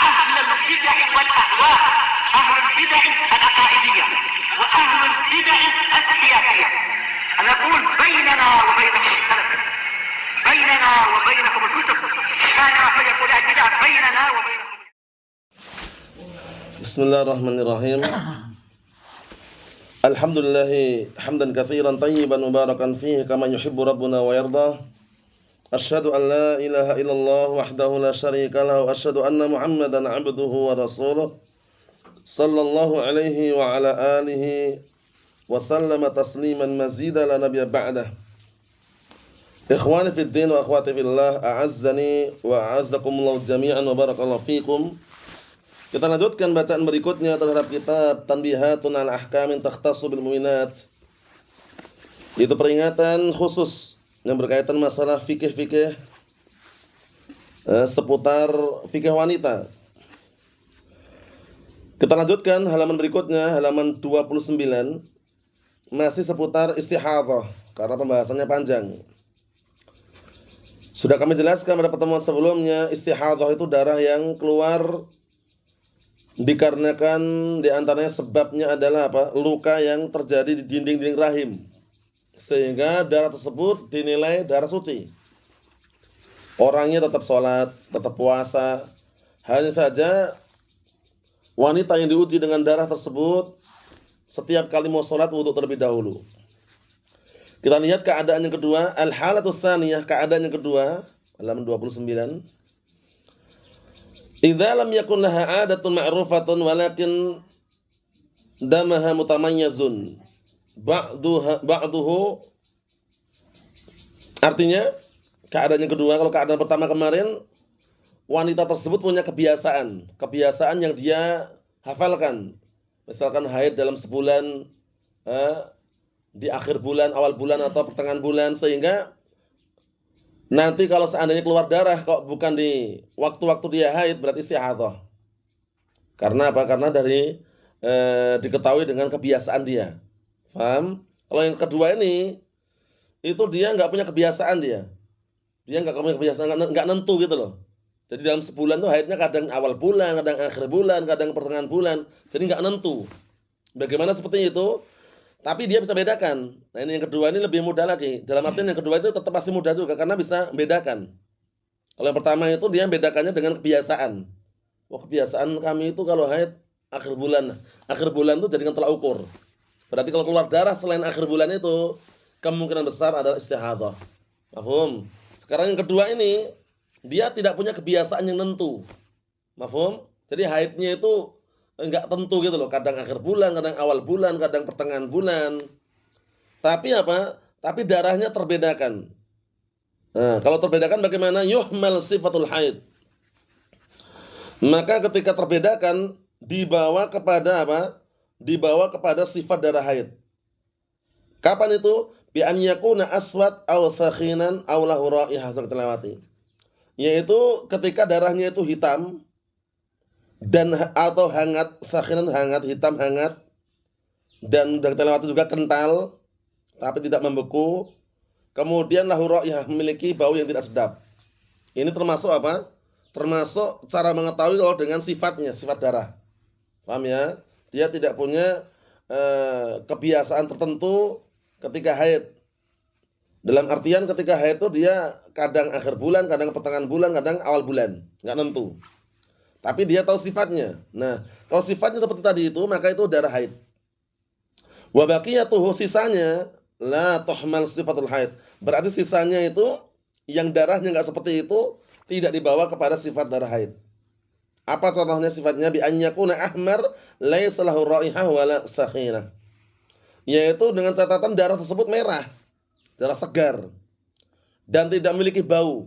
أهل البدع والأهواء، أهل البدع العقائدية وأهل البدع السياسية. أنا أقول بيننا وبينكم السلف، بيننا وبينكم الكتب، كان فيقول البدع بيننا وبينكم. بسم الله الرحمن الرحيم. الحمد لله حمدا كثيرا طيبا مباركا فيه كما يحب ربنا ويرضى. أشهد أن لا إله إلا الله وحده لا شريك له، وأشهد أن محمدا عبده ورسوله صلى الله عليه وعلى آله وسلم تسليما مزيدا لا نبي بعده. إخواني في الدين وأخواتي في الله، أعزني وأعزكم الله جميعا وبarakallahu fikum. Kita lanjutkan bacaan berikutnya terhadap kitab Tanbihatun al Ahkamin Takhtassu bil Mu'minat. Itu peringatan khusus yang berkaitan masalah fikih-fikih seputar fikih wanita. Kita lanjutkan halaman berikutnya, halaman 29, masih seputar istihadhah karena pembahasannya panjang. Sudah kami jelaskan pada pertemuan sebelumnya, istihadhah itu darah yang keluar dikarenakan diantaranya sebabnya adalah apa? Luka yang terjadi di dinding-dinding rahim, sehingga darah tersebut dinilai darah suci. Orangnya tetap sholat, tetap puasa, hanya saja wanita yang diuji dengan darah tersebut setiap kali mau sholat wudhu terlebih dahulu. Kita lihat keadaan yang kedua, al-halatus tsaniyah, keadaan yang kedua, halaman 29. Idza lam yakun laha 'adatun ma'rufatun walakin damaha mutamayyizun ba'duhu. Artinya keadaan yang kedua, kalau keadaan pertama kemarin wanita tersebut punya kebiasaan yang dia hafalkan. Misalkan haid dalam sebulan, di akhir bulan, awal bulan atau pertengahan bulan, sehingga nanti kalau seandainya keluar darah kok bukan di waktu-waktu dia haid, berarti istihadhah. Karena apa? Karena dari diketahui dengan kebiasaan dia. Paham? Kalau yang kedua ini, itu dia nggak punya kebiasaan dia. Dia nggak punya kebiasaan, nggak nentu gitu loh. Jadi dalam sebulan tuh haidnya kadang awal bulan, kadang akhir bulan, kadang pertengahan bulan. Jadi nggak nentu. Bagaimana seperti itu? Tapi dia bisa bedakan. Nah ini yang kedua ini lebih mudah lagi. Dalam artian yang kedua itu tetap masih mudah juga karena bisa bedakan. Kalau yang pertama itu dia bedakannya dengan kebiasaan. Wah, kebiasaan kami itu kalau haid akhir bulan. Akhir bulan itu jadikan tolak ukur. Berarti kalau keluar darah selain akhir bulan itu kemungkinan besar adalah istihadhah. Mafhum? Sekarang yang kedua ini dia tidak punya kebiasaan yang nentu. Mafhum? Jadi haidnya itu enggak tentu gitu loh, kadang akhir bulan, kadang awal bulan, kadang pertengahan bulan. Tapi apa? Tapi darahnya terbedakan. Nah, kalau terbedakan bagaimana? Yuhmal sifatul haid. Maka ketika terbedakan dibawa kepada apa? Dibawa kepada sifat darah haid. Kapan itu? Bi an yakuna aswad aw sakhinan aw lahu raihah, terlewati. Yaitu ketika darahnya itu hitam dan atau hangat, sakhinan hangat, hitam hangat, dan dari telewati juga kental tapi tidak membeku. Kemudian lahu raihah, memiliki bau yang tidak sedap. Ini termasuk apa? Termasuk cara mengetahui kalau dengan sifatnya, sifat darah. Paham ya? Dia tidak punya kebiasaan tertentu ketika haid. Dalam artian ketika haid itu dia kadang akhir bulan, kadang pertengahan bulan, kadang awal bulan, enggak nentu. Tapi dia tahu sifatnya. Nah, kalau sifatnya seperti tadi itu, maka itu darah haid. Wa baqiyatuhu, sisanya la tuhmal sifatul haid. Berarti sisanya itu yang darahnya enggak seperti itu tidak dibawa kepada sifat darah haid. Apa contohnya sifatnya? Bi an yakuna ahmar laisa lahu raihah wala sakhinah. Yaitu dengan catatan darah tersebut merah, darah segar dan tidak memiliki bau.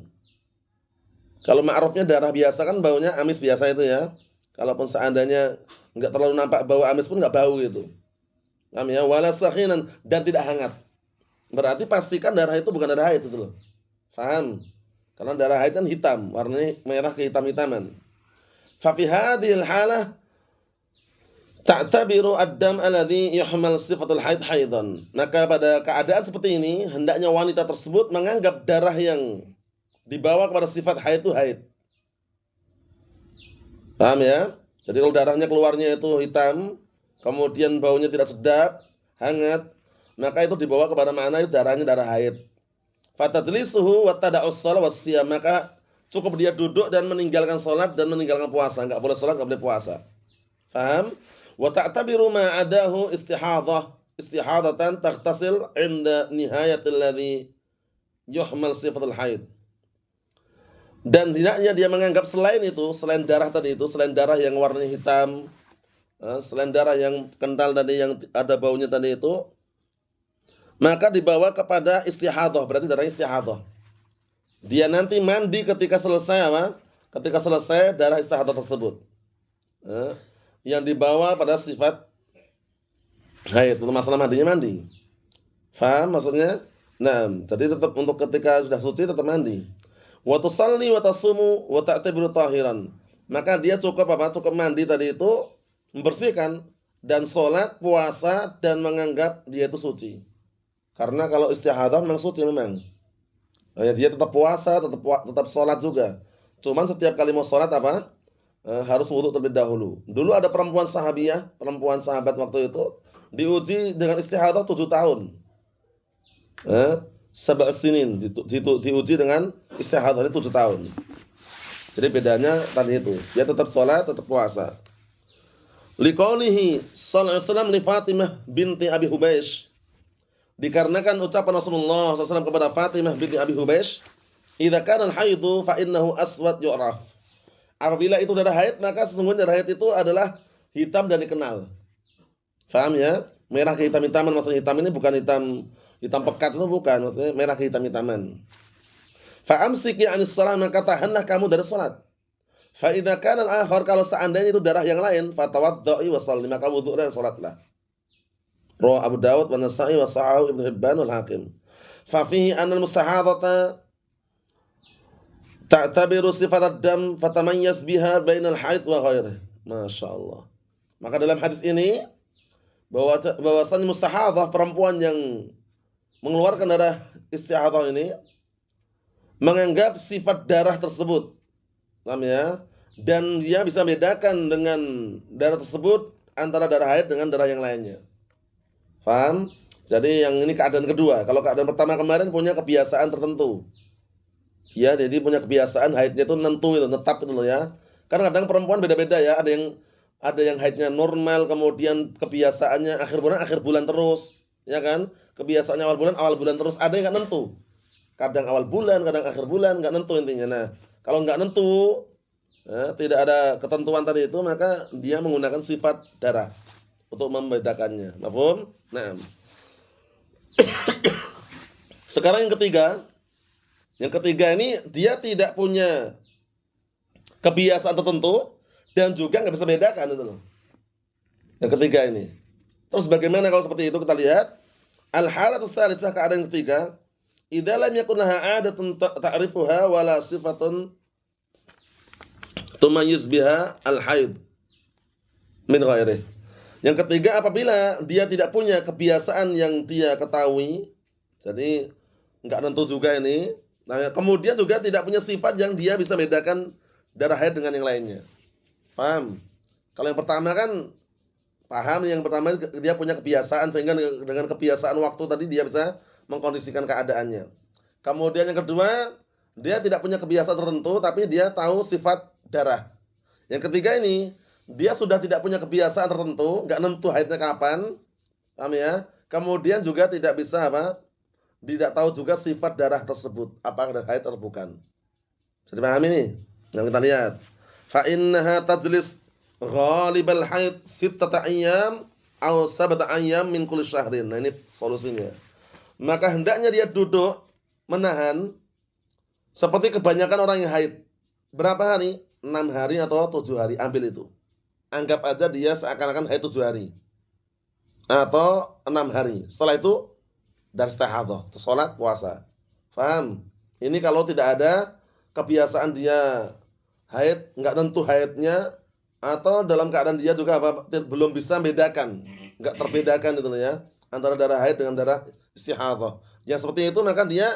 Kalau ma'rufnya darah biasa kan baunya amis biasa itu ya. Kalaupun seandainya enggak terlalu nampak bau amis pun enggak bau gitu. Paham ya? Wala sakhinan, dan tidak hangat. Berarti pastikan darah itu bukan darah haid itu loh. Paham? Karena darah haid kan hitam, warnanya merah kehitam-hitaman. Fa fi hadhil halah ta'tabiru ad-dam alladhi yuhmal sifatul haid haidan. Maka pada keadaan seperti ini hendaknya wanita tersebut menganggap darah yang dibawa kepada sifat haid itu haid. Paham ya? Jadi kalau darahnya keluarnya itu hitam, kemudian baunya tidak sedap, hangat, maka itu dibawa kepada makna itu darahnya darah haid. Fatadlisuhu wa tada'us shalah wassiyam, maka cukup dia duduk dan meninggalkan salat dan meninggalkan puasa, enggak boleh salat, enggak boleh puasa. Faham? Wa ta'tabiru ma adahu istihadhah, istihadatan taghtasil 'inda nihayatil ladzi yuhmal sifatul haid. Dan hendaknya dia menganggap selain itu, selain darah tadi itu, selain darah yang warnanya hitam, selain darah yang kental tadi yang ada baunya tadi itu, maka dibawa kepada istihadhah, berarti darahnya istihadhah. Dia nanti mandi ketika selesai apa? Ketika selesai darah istihadhah tersebut. Yang dibawa pada sifat haid, untuk masalah mandinya mandi. Faham maksudnya? Nah, jadi tetap untuk ketika sudah suci tetap mandi. Wa tusalli wa tasumu wa ta'tabiru tahiran. Maka dia cukup apa? Cukup mandi tadi itu, membersihkan dan sholat, puasa dan menganggap dia itu suci. Karena kalau istihadah memang suci memang. Ya, dia tetap puasa, tetap sholat juga. Cuman setiap kali mau sholat apa? Harus wudu terlebih dahulu. Dulu ada perempuan sahabiah, perempuan sahabat waktu itu diuji dengan istihadah 7 tahun. Sab'a sinin diuji dengan istihadah 7 tahun. Jadi bedanya tadi itu, dia tetap sholat, tetap puasa. Liqaulihi sallallahu alaihi wasallam li Fatimah binti Abi Hubaish. Dikarenakan ucapan Rasulullah SAW kepada Fatimah binti Abi Hubaish, "Idza kana al-haidu fa innahu aswad yu'raf." Apabila itu darah haid, maka sesungguhnya darah haid itu adalah hitam dan dikenal. Faham ya? Merah kehitam-hitaman, maksudnya hitam ini bukan hitam pekat, itu bukan, maksudnya merah kehitam-hitaman. Fa amsiki 'anis shalah, maka tahanlah kamu dari salat. Fa idza kana al-akhar, kalau seandainya itu darah yang lain, fatawadda'i wa shalli, maka wudu dan salatlah. Rawahu Abu Dawud wa Nasa'i wa Sahahu Ibnu Hibban wal Hakim. Fa fihi anna al-mustahadhata ta'tabiru sifat ad-dam fatamayyaz biha bainal haid wa ghairihi. Masyaallah. Maka dalam hadis ini bahwasanya mustahadhah, perempuan yang mengeluarkan darah istihadhah ini, menganggap sifat darah tersebut, paham ya? Dan dia bisa membedakan dengan darah tersebut antara darah haid dengan darah yang lainnya. Paham? Jadi yang ini keadaan kedua. Kalau keadaan pertama kemarin punya kebiasaan tertentu. Ya, jadi punya kebiasaan haidnya itu nentu itu, tetap itu loh ya. Karena kadang perempuan beda-beda ya. Ada yang haidnya normal, kemudian kebiasaannya akhir bulan terus, ya kan? Kebiasaannya awal bulan terus. Ada yang nggak nentu. Kadang awal bulan, kadang akhir bulan, nggak nentu intinya. Nah, kalau nggak nentu, ya, tidak ada ketentuan tadi itu, maka dia menggunakan sifat darah untuk membedakannya. Paham? Nah, sekarang yang ketiga. Yang ketiga ini dia tidak punya kebiasaan tertentu dan juga nggak bisa bedakan itu loh. Yang ketiga ini. Terus bagaimana kalau seperti itu, kita lihat al-halatu tsalitsah, keadaan yang ketiga, idza lam yakun laha 'adatun ta'rifuha wala sifatun tumayyiz biha al-haid min ghairihi. Yang ketiga, apabila dia tidak punya kebiasaan yang dia ketahui, jadi enggak tentu juga ini. Nah, kemudian juga tidak punya sifat yang dia bisa bedakan darah haid dengan yang lainnya. Paham? Kalau yang pertama kan paham, yang pertama dia punya kebiasaan sehingga dengan kebiasaan waktu tadi dia bisa mengkondisikan keadaannya. Kemudian yang kedua, dia tidak punya kebiasaan tertentu tapi dia tahu sifat darah. Yang ketiga ini, dia sudah tidak punya kebiasaan tertentu, enggak nentu haidnya kapan. Paham ya? Kemudian juga tidak bisa apa? Tidak tahu juga sifat darah tersebut, apakah darah haid atau bukan. Bisa dipahami ini? Yang kita lihat. Fa innaha tajlis ghalibal haid sittata ayyam aw sab'ata ayyam min kulli syahrin. Nah, ini solusinya. Maka hendaknya dia duduk menahan seperti kebanyakan orang yang haid. Berapa hari? 6 hari atau 7 hari, ambil itu. Anggap aja dia seakan-akan haid 7 hari atau 6 hari. Setelah itu dari istihadhah, salat, puasa. Paham? Ini kalau tidak ada kebiasaan dia haid, enggak tentu haidnya, atau dalam keadaan dia juga belum bisa membedakan, enggak terbedakan itu ya, antara darah haid dengan darah istihadhah. Yang seperti itu maka dia,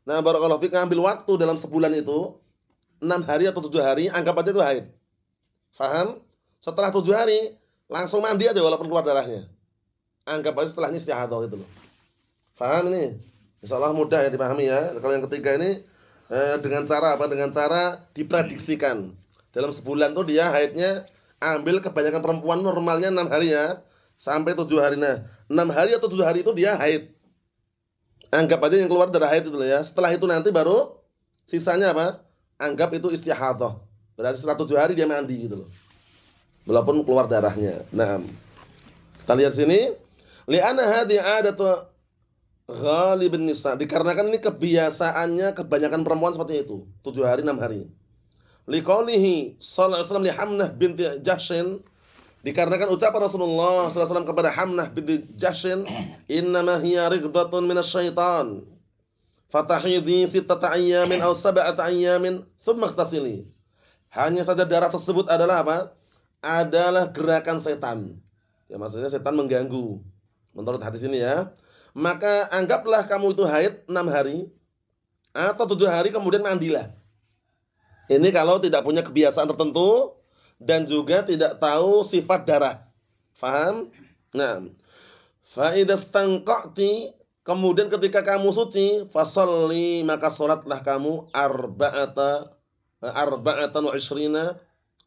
nah barakallahu fik, ambil waktu dalam sebulan itu 6 hari atau 7 hari, anggap aja itu haid. Faham? Setelah 7 hari langsung mandi aja walaupun keluar darahnya. Anggap aja setelahnya istihadah gitu loh. Faham ini? Insyaallah mudah ya dipahami ya. Kalau yang ketiga ini dengan cara apa? Dengan cara diprediksikan. Dalam sebulan tuh dia haidnya, ambil kebanyakan perempuan normalnya 6 hari ya, sampai 7 hari. Nah, 6 hari atau 7 hari itu dia haid. Anggap aja yang keluar darah haid itu loh ya. Setelah itu nanti baru sisanya apa? Anggap itu istihadah. Berarti setelah 7 hari dia mandi gitu loh. Walaupun keluar darahnya. Nah, kita lihat sini. Li'anna hadhihi 'adatu ghalibun nisa. Dikarenakan ini kebiasaannya kebanyakan perempuan seperti itu. 7 hari 6 hari. Liqaulihi sallallahu alaihi wasallam li Hamnah binti Jahshin, dikarenakan ucapan Rasulullah sallallahu alaihi wasallam kepada Hamnah binti Jahshin, innama hiya rigdatun minasyaitan fatahidhi sittata ayyamin aw sab'ata ayyamin thumma ightasili. Hanya saja darah tersebut adalah apa? Adalah gerakan setan. Ya maksudnya setan mengganggu. Menurut hadis ini ya. Maka anggaplah kamu itu haid 6 hari atau 7 hari kemudian mandilah. Ini kalau tidak punya kebiasaan tertentu dan juga tidak tahu sifat darah. Faham? Nah, fa idza stanqati, kemudian ketika kamu suci, fasalli, maka salatlah kamu arba'atan wa ishrina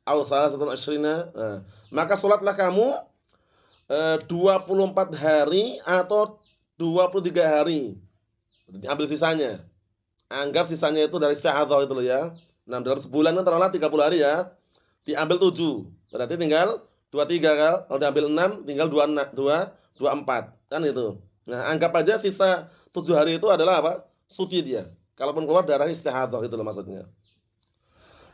aw salasatan wa ishrina. Nah, maka salatlah kamu 24 hari atau 23 hari. Ambil sisanya. Anggap sisanya itu dari istihadah itu loh ya. Nah, dalam sebulan kan taruhlah 30 hari ya. Diambil 7. Berarti tinggal 23 kan. Kalau diambil 6 tinggal 24. Kan itu. Nah, anggap aja sisa 7 hari itu adalah apa? Suci dia. Kalaupun keluar darah istihadah itu loh maksudnya.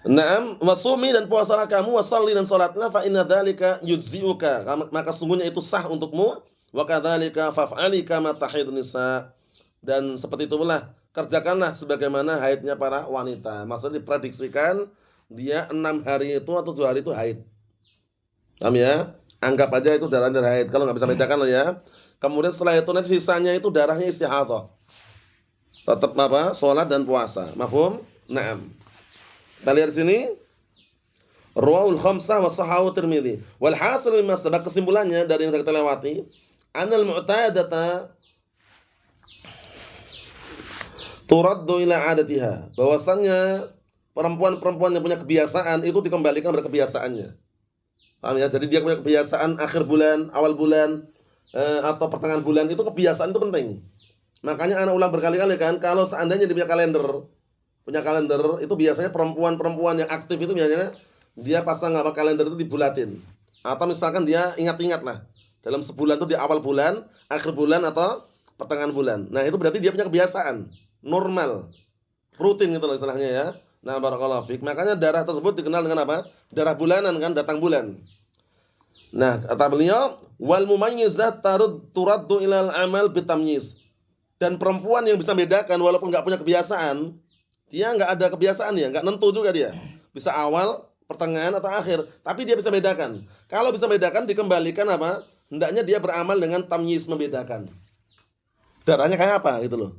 Naam, wasumi, dan puasalah kamu, wasalli, dan salatlah, fa inna dzalika yujzi'uka, maka sungguhnya itu sah untukmu, wa kadzalika faf'ali kama tahidun nisa, dan seperti itu pula kerjakanlah sebagaimana haidnya para wanita. Maksudnya diprediksikan dia 6 hari itu atau 7 hari itu haid. Paham ya? Anggap aja itu darah haid. Kalau nggak bisa bedakan loh ya. Kemudian setelah itu nanti sisanya itu darahnya istihadah. Tetap apa? Salat dan puasa. Mafhum? Naam. Kita lihat sini. Rawahul khamsah wa sahahu Tirmidzi. Wal hasil mimma sabaq, kesimpulannya dari yang kita lewati, anal mu'tadata turaddu ila 'adatiha, bahwasannya perempuan-perempuan yang punya kebiasaan itu dikembalikan pada kebiasaannya. Paham ya? Jadi dia punya kebiasaan akhir bulan, awal bulan, atau pertengahan bulan, itu kebiasaan itu penting. Makanya anak ulang berkali-kali kan, kalau seandainya dia punya kalender, itu biasanya perempuan-perempuan yang aktif itu biasanya dia pasang apa, kalender itu dibulatin. Atau misalkan dia ingat-ingat lah, dalam sebulan itu di awal bulan, akhir bulan, atau pertengahan bulan. Nah, itu berarti dia punya kebiasaan normal, rutin gitu loh istilahnya ya. Nah, barakallahu fiik. Makanya darah tersebut dikenal dengan apa? Darah bulanan kan, datang bulan. Nah, kata beliau, wal mumayyizat turaddu ilal amal bitamyiz. Dan perempuan yang bisa bedakan walaupun enggak punya kebiasaan, dia enggak ada kebiasaan ya, enggak nentu juga dia. Bisa awal, pertengahan, atau akhir, tapi dia bisa bedakan. Kalau bisa bedakan, dikembalikan apa? Hendaknya dia beramal dengan tamyiz, membedakan. Darahnya kayak apa gitu loh.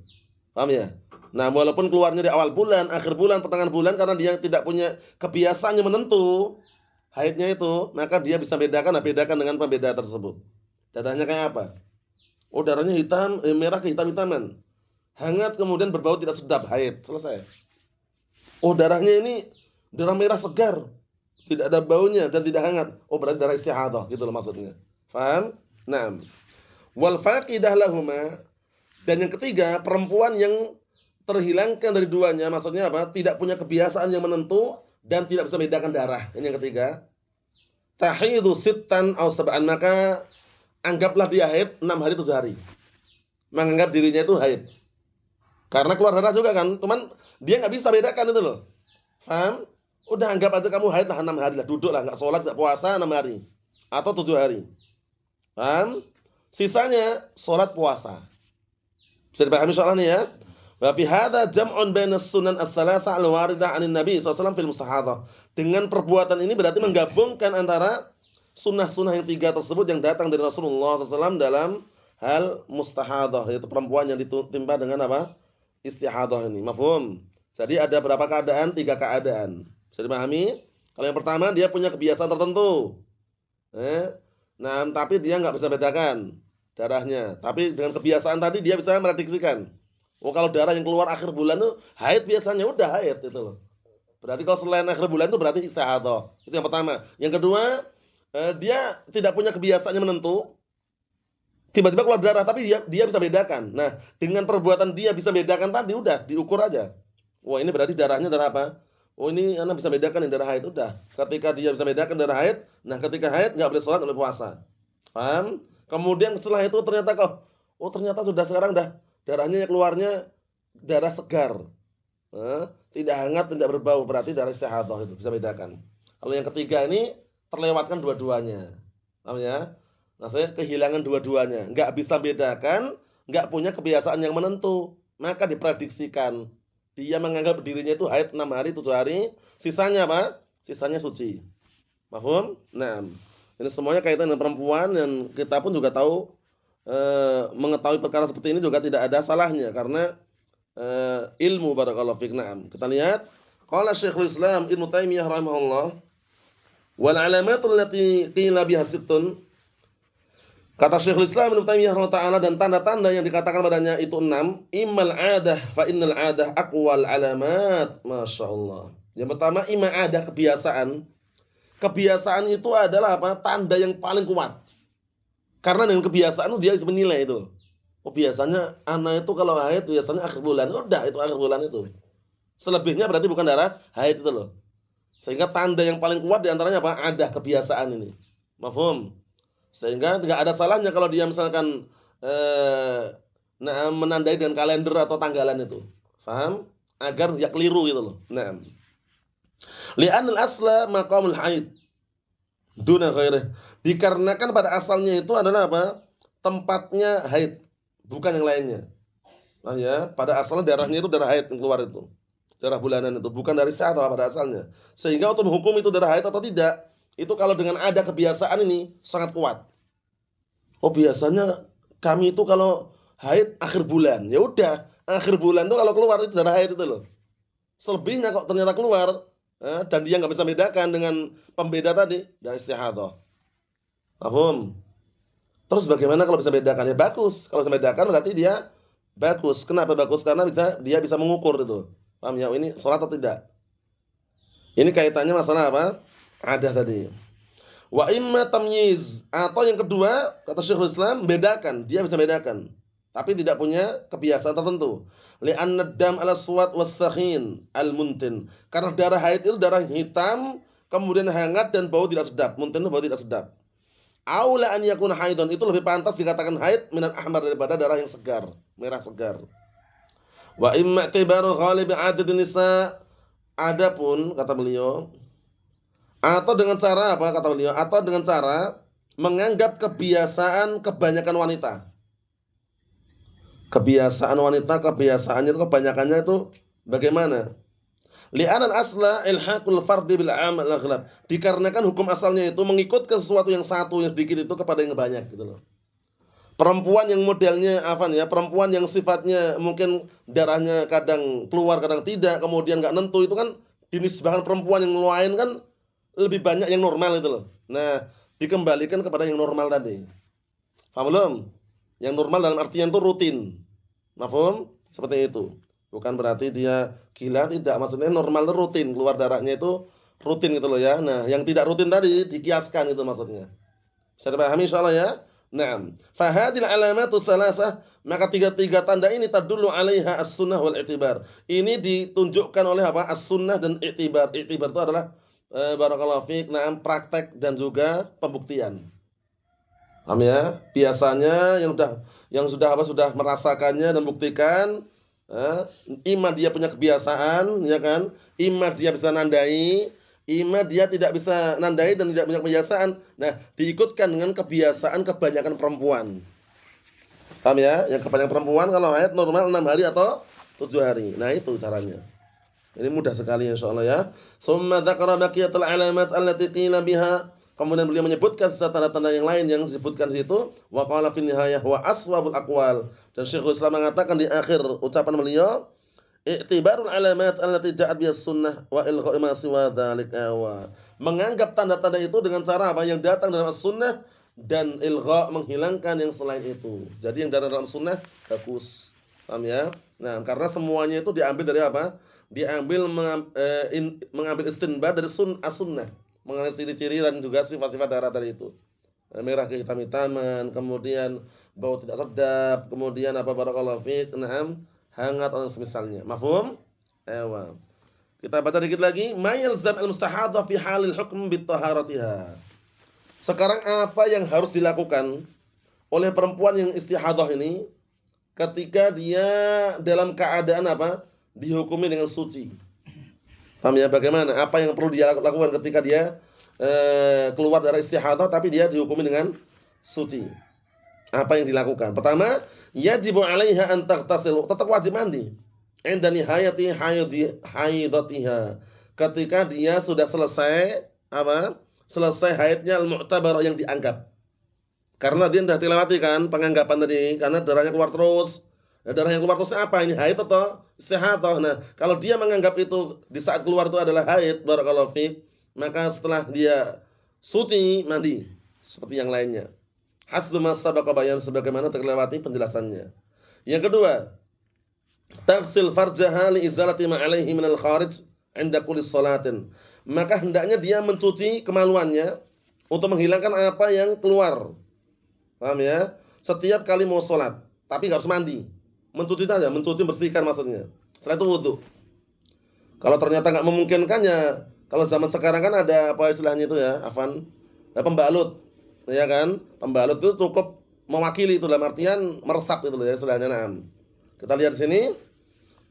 Paham ya? Nah, walaupun keluarnya di awal bulan, akhir bulan, pertengahan bulan, karena dia tidak punya kebiasaan yang menentu haidnya itu, maka dia bisa bedakan dengan pembeda tersebut. Darahnya kayak apa? Oh, darahnya hitam, merah, kehitam-hitaman. Hangat kemudian berbau tidak sedap, haid. Selesai. Oh, darahnya ini darah merah segar, tidak ada baunya dan tidak hangat. Oh, berarti darah istihadah gitu loh maksudnya. Paham? Naam. Wal faqidah lahuma, dan yang ketiga, perempuan yang terhilangkan dari duanya, maksudnya apa? Tidak punya kebiasaan yang menentu dan tidak bisa membedakan darah. Ini yang ketiga. Tahidu sittan aw sab'an, maka anggaplah dia haid 6 hari 7 hari. Menganggap dirinya itu haid. Karena keluar darah juga kan, cuman dia nggak bisa bedakan itu loh. Paham? Udah anggap aja kamu haid lah 6 hari lah, duduk lah, nggak sholat, nggak puasa 6 hari atau 7 hari. Paham? Sisanya sholat puasa. Bisa dipahami soalnya ya? Wa fi hadza jam'un bainas sunan ats-tsalatsa al-waridah 'anin Nabi sallallahu alaihi wasallam fil mustahadhah. Dengan perbuatan ini berarti menggabungkan antara sunnah-sunnah yang 3 tersebut yang datang dari Rasulullah SAW dalam hal mustahadhah, yaitu perempuan yang ditimpa dengan apa? Istihadah ini. Mafhum? Jadi ada berapa keadaan? 3 keadaan. Bisa dipahami? Kalau yang pertama dia punya kebiasaan tertentu. Nah, tapi dia nggak bisa bedakan darahnya. Tapi dengan kebiasaan tadi dia bisa merediksikan. Oh, kalau darah yang keluar akhir bulan tuh haid biasanya, udah haid itu loh. Berarti kalau selain akhir bulan itu berarti istihadah. Itu yang pertama. Yang kedua, dia tidak punya kebiasaan yang menentu. Tiba-tiba keluar darah tapi dia bisa bedakan. Nah, dengan perbuatan dia bisa bedakan tadi udah diukur aja. Wah, ini berarti darahnya darah apa? Oh, ini anak bisa bedakan yang darah haid, udah. Ketika dia bisa bedakan darah haid, nah ketika haid nggak boleh sholat, nggak boleh puasa. Paham? Kemudian setelah itu ternyata ternyata sudah sekarang dah darahnya keluarnya darah segar. Tidak hangat, tidak berbau, berarti darah istihadah, itu bisa bedakan. Kalau yang ketiga ini terlewatkan dua-duanya. Paham ya? Nah, saya kehilangan dua-duanya, nggak bisa bedakan, nggak punya kebiasaan yang menentu, maka diprediksikan. Dia menganggap dirinya itu haid 6 hari, 7 hari, sisanya apa? Sisanya suci. Paham? Nah, ini semuanya kaitan dengan perempuan dan kita pun juga tahu mengetahui perkara seperti ini juga tidak ada salahnya karena ilmu barakallahu fik. Naam. Kita lihat qala Syekhul Islam Ibnu Taimiyah rahimahullah wal alamatul lati qila biha sittun. Kata Syekhul Islam Ibnu Taimiyah rahimahullah dan tanda-tanda yang dikatakan padanya itu 6. Imal adah fa innal adah aqwal alamat. Masyaallah. Yang pertama ima adah, kebiasaan. Kebiasaan itu adalah apa? Tanda yang paling kuat. Karena dengan kebiasaan dia bisa menilai itu. Oh, biasanya anak itu kalau haid biasanya akhir bulan. Udah, itu akhir bulan itu. Selebihnya berarti bukan darah haid itu loh. Sehingga tanda yang paling kuat diantaranya apa? Ada kebiasaan ini. Mafhum? Sehingga tidak ada salahnya kalau dia misalkan menandai dengan kalender atau tanggalan itu. Faham? Agar tidak keliru gitu loh. Nah. Li'anal asla maqamul haid duna ghairih. Dikarenakan pada asalnya itu adalah apa? Tempatnya haid, bukan yang lainnya. Nah ya, pada asalnya darahnya itu darah haid yang keluar itu. Darah bulanan itu, bukan dari istihadah pada asalnya. Sehingga untuk menghukum itu darah haid atau tidak, itu kalau dengan ada kebiasaan ini sangat kuat. Oh, biasanya kami itu kalau haid akhir bulan. Ya udah, akhir bulan itu kalau keluar itu darah haid itu loh. Selebihnya kok ternyata keluar, dan dia nggak bisa bedakan dengan pembeda tadi, dari istihadah. Paham? Terus bagaimana kalau bisa bedakan? Ya bagus. Kalau bisa bedakan berarti dia bagus. Kenapa bagus? Karena dia bisa mengukur itu. Paham ya? Ini sholat atau tidak? Ini kaitannya masalah apa? Ada tadi. Wa imma tamyiz, atau yang kedua kata Syekhul Islam bedakan, dia bisa bedakan tapi tidak punya kebiasaan tertentu. Li'anna dam al-aswad was-sakhin al-muntin. Karena darah haid itu darah hitam kemudian hangat dan bau tidak sedap. Muntin itu bau tidak sedap. Aula an yakuna haidon, itu lebih pantas dikatakan haid minan ahmar daripada darah yang segar, merah segar. Wa imma i'tibaru ghalib adad nisa, adapun kata beliau atau dengan cara apa kata beliau? Atau dengan cara menganggap kebiasaan kebanyakan wanita. Kebiasaan wanita, kebiasaannya itu kebanyakannya itu bagaimana? Li'anal asla ilhaqul fardi bil 'am al-aghlab. Dikarenakan hukum asalnya itu mengikutkan sesuatu yang satu yang sedikit itu kepada yang banyak gitu loh. Perempuan yang modelnya apa ya? Perempuan yang sifatnya mungkin darahnya kadang keluar kadang tidak, kemudian enggak nentu, itu kan dinisbahkan perempuan yang lain kan lebih banyak yang normal itu loh. Nah, dikembalikan kepada yang normal tadi. Paham belum? Yang normal dalam artian itu rutin. Mafhum? Seperti itu. Bukan berarti dia gila, tidak. Maksudnya normal itu rutin, keluar darahnya itu rutin gitu loh ya. Nah, yang tidak rutin tadi dikiaskan itu maksudnya. Bisa dipahami insyaallah ya? Naam. Fa hadhil alamatu salasah, maka tiga tanda ini tadullu 'alaiha as-sunnah wal i'tibar. Ini ditunjukkan oleh apa? As-sunnah dan i'tibar. I'tibar itu adalah barakallahu fiik, naam, praktek dan juga pembuktian. Paham ya? Biasanya yang sudah merasakannya dan buktikan, ima dia punya kebiasaan, ya kan? Ima dia bisa nandai, ima dia tidak bisa nandai dan tidak punya kebiasaan. Nah, diikutkan dengan kebiasaan kebanyakan perempuan. Paham ya? Yang kebanyakan perempuan kalau haid normal 6 hari atau 7 hari. Nah, itu caranya. Ini mudah sekali insyaallah ya. Summa dzakara baqiyatul alamat allati qila biha. Kemudian beliau menyebutkan tanda-tanda yang lain yang disebutkan di situ. Wa qala fi nihayah wa aswabul aqwal. Dan Syekhul Islam mengatakan di akhir ucapan beliau, i'tibarul alamat allati ja'at bihas sunnah wa ilgha'i ma siwa dzalika wa menganggap tanda-tanda itu dengan cara apa yang datang dalam as-sunnah dan ilgha menghilangkan yang selain itu. Jadi yang datang dalam sunnah bagus. Paham ya? Nah, karena semuanya itu diambil dari apa? Diambil mengambil istinbat dari as-sunnah. Mengenai ciri-ciri dan juga sifat-sifat darah tadi itu. Merah kehitam-hitaman, kemudian bau tidak sedap, kemudian apa barakallahu fiik, na'am, hangat atau semisalnya. Mafhum? Ewa. Kita baca dikit lagi, ma yalzam al-mustahadhah fi halil hukm bit taharatiha. Sekarang apa yang harus dilakukan oleh perempuan yang istihadah ini ketika dia dalam keadaan apa? Dihukumi dengan suci. Paham ya bagaimana? Apa yang perlu dia lakukan ketika dia keluar dari istihadah tapi dia dihukumi dengan suci? Apa yang dilakukan? Pertama, yajibu 'alaiha an taghtasil, tetap wajib mandi. Inda nihayati haidatiha. Ketika dia sudah selesai apa? Selesai haidnya al-mu'tabarah yang dianggap. Karena dia sudah dilewati kan penganggapan tadi, karena darahnya keluar terus. Nah, darah yang keluar terusnya apa? Ini haid atau istihadah? Nah, kalau dia menganggap itu di saat keluar itu adalah haid, barakallahu fiik, maka setelah dia suci mandi seperti yang lainnya. Hasbu ma sabaqa bayan, sebagaimana terlewati penjelasannya. Yang kedua, taghsil farjaha li izalati ma 'alaihi min al-kharij 'inda kulli shalatin. Maka hendaknya dia mencuci kemaluannya untuk menghilangkan apa yang keluar. Paham ya? Setiap kali mau salat, tapi enggak harus mandi. Mencuci saja, mencuci bersihkan maksudnya. Setelah itu wudu. Kalau ternyata enggak memungkinkannya, kalau zaman sekarang kan ada apa istilahnya itu ya, Afan, pembalut. Ya kan? Pembalut itu cukup mewakili itu dalam artian meresap itu ya istilahnya. Nah, kita lihat di sini.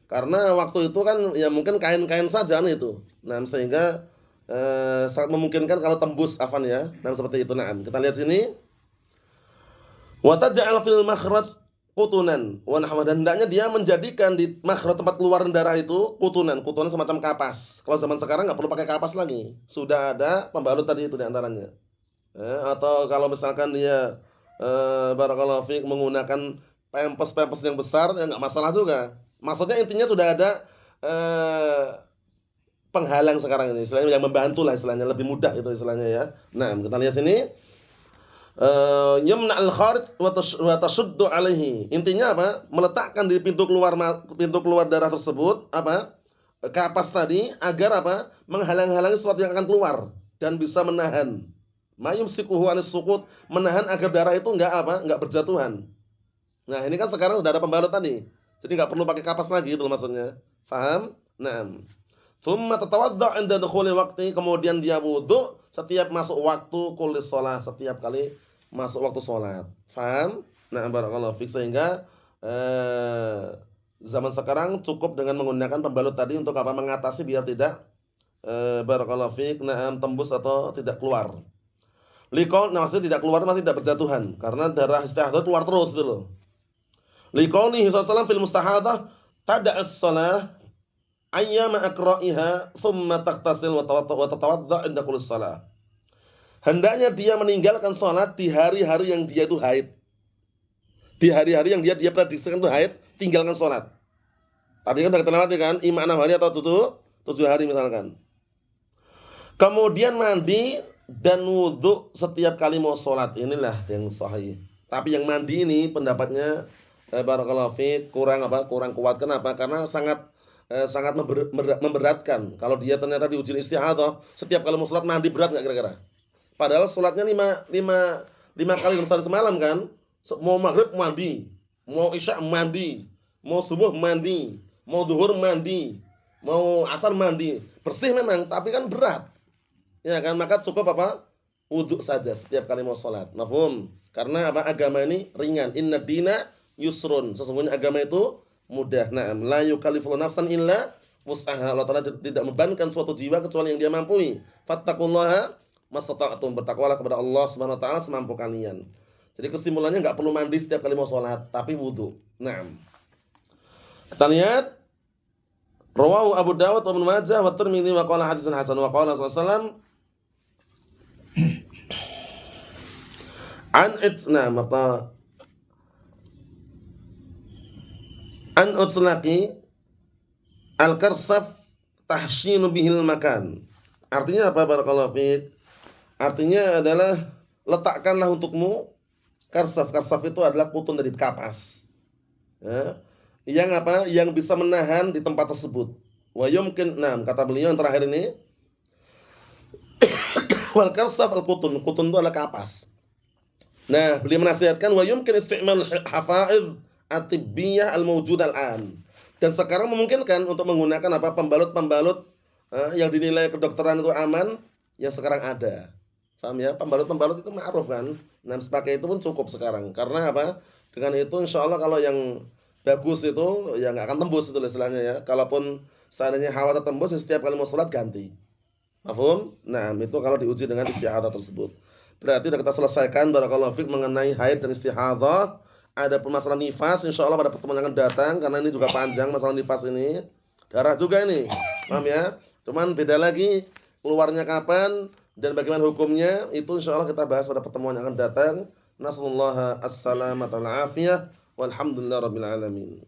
Karena waktu itu kan ya mungkin kain-kain saja itu. Nah, sehingga sangat memungkinkan kalau tembus Afan ya. Nah, seperti itu. Nah, kita lihat sini. Wa taj'al fil makhraj qutunan wa nahwa, dan hendaknya dia menjadikan di makhraj tempat keluar darah itu kutunan semacam kapas. Kalau zaman sekarang enggak perlu pakai kapas lagi. Sudah ada pembalut tadi itu di antaranya. Atau kalau misalkan dia barakallahu fiik menggunakan pempes yang besar ya enggak masalah juga. Maksudnya intinya sudah ada penghalang sekarang ini, istilahnya yang membantu lah istilahnya, lebih mudah itu istilahnya ya. Nah, kita lihat sini. Yamna al-kharij wa tashuddu alaihi. Intinya apa? Meletakkan di pintu keluar darah tersebut apa? Kapas tadi agar apa? Menghalang-halangi sesuatu yang akan keluar dan bisa menahan. Mayumsikuhu anis suqut, menahan agar darah itu enggak berjatuhan. Nah, ini kan sekarang sudah ada pembalut tadi. Jadi enggak perlu pakai kapas lagi itu maksudnya. Faham? Naam. Tsumma tatawadda' 'inda dukhuli waqti, kemudian dia wudu setiap masuk waktu kulis shalah, setiap kali masuk waktu salat. Faham? Nah, barakallahu fik, sehingga zaman sekarang cukup dengan menggunakan pembalut tadi untuk apa? Mengatasi biar tidak barakallahu fik, tembus atau tidak keluar. Liqaul, nah maksudnya tidak keluar masih tidak berjatuhan karena darah istihadah keluar terus gitu loh. Liqaulihi sallallahu fil mustahadah tada'as shalah ayyama aqra'iha thumma taghtasil wa tatawadda' inda kulli shalah. Hendaknya dia meninggalkan salat di hari-hari yang dia itu haid. Di hari-hari yang dia prediksikan itu haid, tinggalkan salat. Tadi kan sudah kita lewati kan, 5 6 hari atau 7 hari misalkan. Kemudian mandi dan wudu setiap kali mau salat, inilah yang sahih. Tapi yang mandi ini pendapatnya barakallahu fiik kurang kuat. Kenapa? Karena sangat memberatkan. Kalau dia ternyata diuji istihadah, setiap kali mau salat mandi, berat enggak kira-kira? Padahal salatnya 5 kali dalam semalam kan. Mau maghrib mandi, mau isya mandi, mau subuh mandi, mau zuhur mandi, mau asar mandi. Bersih memang, tapi kan berat. Ya kan, maka cukup apa? Wudu saja setiap kali mau salat. Mafhum? Karena apa? Agama ini ringan. Inna dina yusrun. Sesungguhnya agama itu mudah. Naam, la yukallifullahu nafsan illa wus'aha. Allah Taala tidak membebankan suatu jiwa kecuali yang dia mampu. Fattaqullaha mastata'tum. Bertakwalah kepada Allah Subhanahu wa taala semampu kalian. Jadi kesimpulannya enggak perlu mandi setiap kali mau salat, tapi wudu. Naam. Kita lihat rawahu Abu Dawud wa Ibnu Majah wa Tirmidzi wa qala hadisun hasan wa qala sallallahu alaihi wasallam an utslaqi Al-karsaf tahshinu bihil makan. Artinya apa barakallahu fiik? Artinya adalah letakkanlah untukmu karsaf. Karsaf itu adalah kutun dari kapas. Ya. Yang apa? Yang bisa menahan di tempat tersebut. Wa yumkin, nah kata beliau yang terakhir ini, wal karsaf al kutun. Kutun itu adalah kapas. Nah, beliau menasihatkan wa yumkin isti'mal hafaidh at-tibbiyah al-mawjud al-an. Dan sekarang memungkinkan untuk menggunakan apa? Pembalut-pembalut yang dinilai kedokteran itu aman yang sekarang ada. Paham ya? Pembalut-pembalut itu ma'ruf kan. Nah, sepakai itu pun cukup sekarang. Karena apa? Dengan itu insya Allah kalau yang bagus itu ya nggak akan tembus itu istilahnya ya. Kalaupun seandainya hawa tertembus setiap kali mau sholat ganti. Mafhum? Nah, itu kalau diuji dengan istihadah tersebut. Berarti sudah kita selesaikan barakallahu fiik mengenai haid dan istihadah. Ada permasalahan nifas insyaallah pada pertemuan yang akan datang karena ini juga panjang masalah nifas ini. Darah juga ini. Paham ya? Cuman beda lagi keluarnya kapan dan bagaimana hukumnya itu insyaallah kita bahas pada pertemuan yang akan datang. Nasallallahu as-salamata wal afiyah walhamdulillahirabbil alamin.